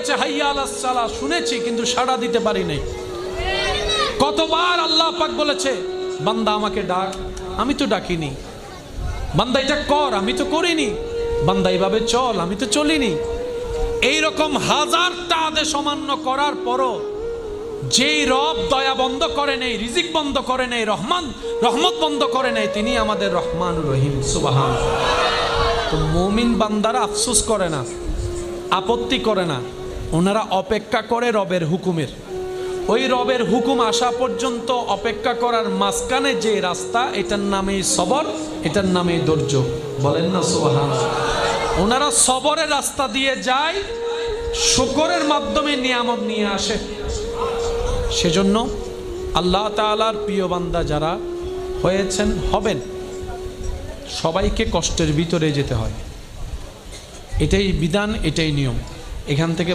বলেছে হাইয়া আলাস সালাহ, শুনেছি কিন্তু সাড়া দিতে পারি নাই। কতবার আল্লাহ পাক বলেছে বান্দা আমাকে ডাক, আমি তো ডাকিনি। বান্দা এটা কর, আমি তো করিনি। বান্দা এইভাবে চল, আমি তো চলিনি। এইরকম হাজারটা আদেশ অমান্য করার পরও যেই রব দয়া বন্ধ করে নেই, রিজিক বন্ধ করে নেই, রহমত বন্ধ করে নেই, তিনি আমাদের রহমান রহিম। সুবহানাল্লাহ। তো মুমিন বান্দারা আফসোস করে না, আপত্তি করে না, ওনারা অপেক্ষা করে রবের হুকুমের। ওই রবের হুকুম আসা পর্যন্ত অপেক্ষা করার মাঝখানে যে রাস্তা, এটার নামে সবর, এটার নামে ধৈর্য। বলেন না সুবহানাল্লাহ। ওনারা সবরের রাস্তা দিয়ে যায়, শুকরের মাধ্যমে নিয়ামত নিয়ে আসে। সেজন্য আল্লাহ তাআলার প্রিয় বান্দা যারা হয়েছেন, হবেন, সবাইকে কষ্টের ভিতরে যেতে হয়। এটাই বিধান, এটাই নিয়ম। এখান থেকে